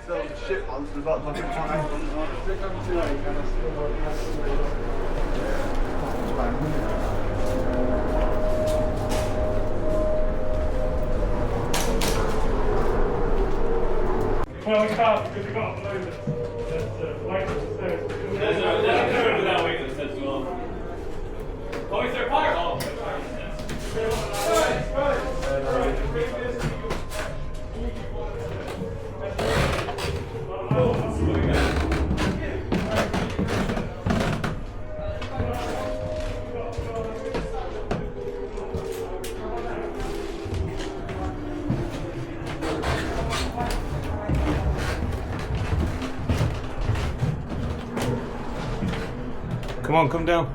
Still shit monsters like fucking Well, we can't because we've got to load this. Weight of the stairs. There's a curve without weight that says as well. Oh, is there a fire? Oh, Come on, come down.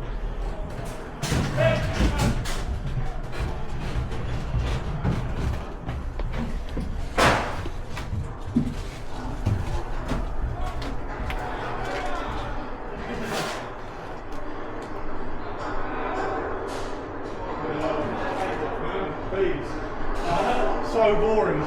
So boring.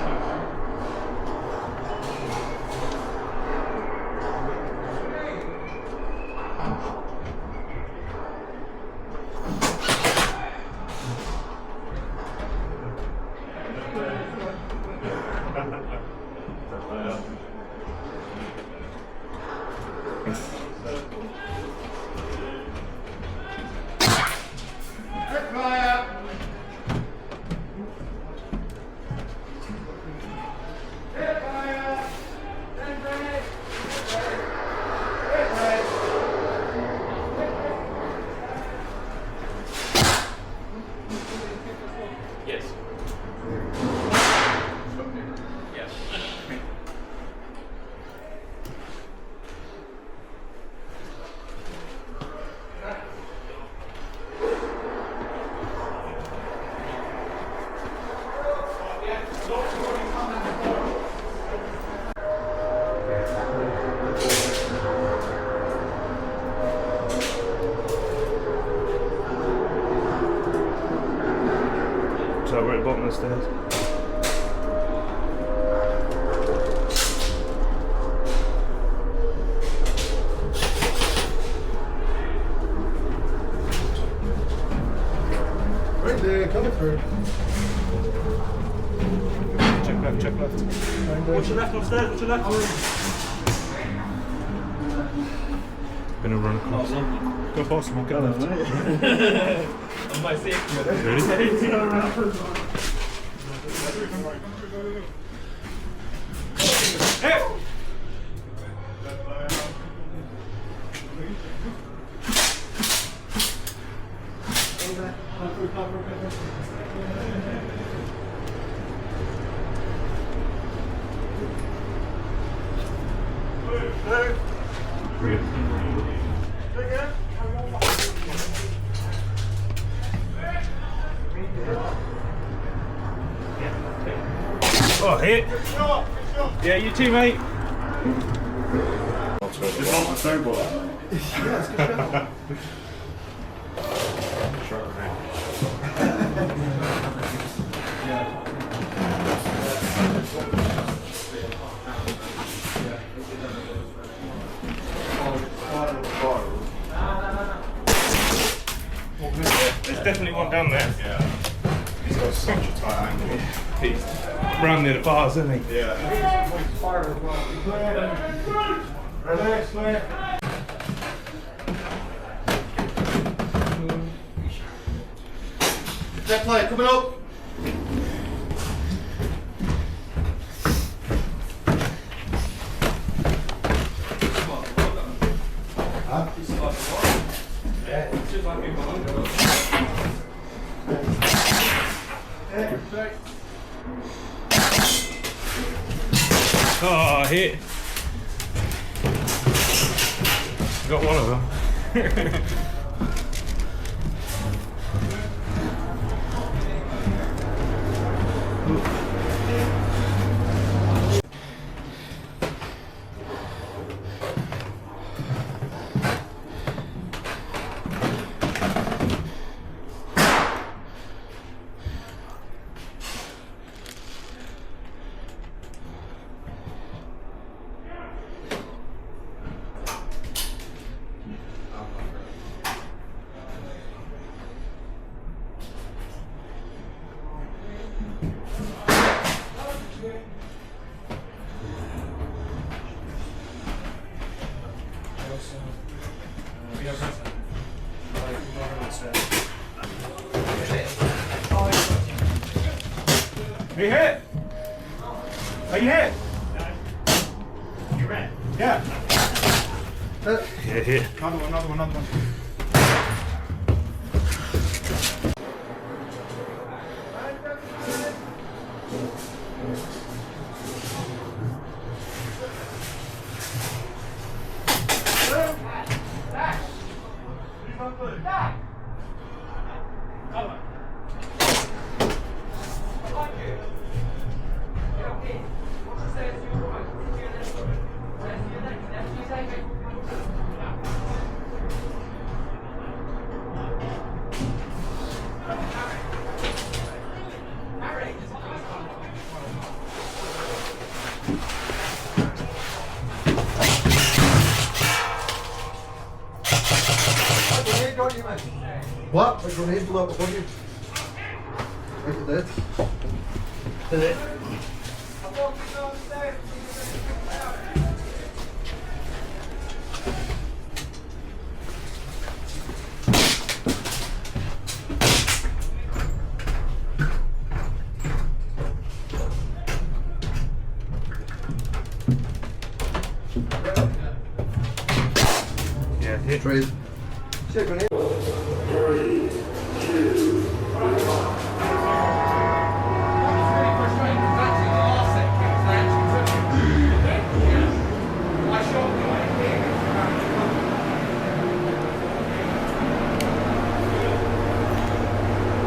yes. Yes. So we're at the bottom of the stairs. Reindeer coming through. Check left, check left. Watch your left upstairs, watch your left. Gonna run across. Go past him, get left. On my safety. Ready? Oh, hit. Yeah, you too, mate. It's not a snowball. Yeah, it's good shot. There's definitely one down there. Yeah. He's got such a tight angle. He's round near the bars, isn't he? Yeah. Relax, clear. Left play, coming up. Huh? Yeah, it's just like being behind us. Oh, hit. Got one of them. you hit? Are you hit? You ran. Yeah. Yeah, here. Another one. What? A grenade blew up above you. Like it did. Did it? Yeah, hit. Trade. See a grenade?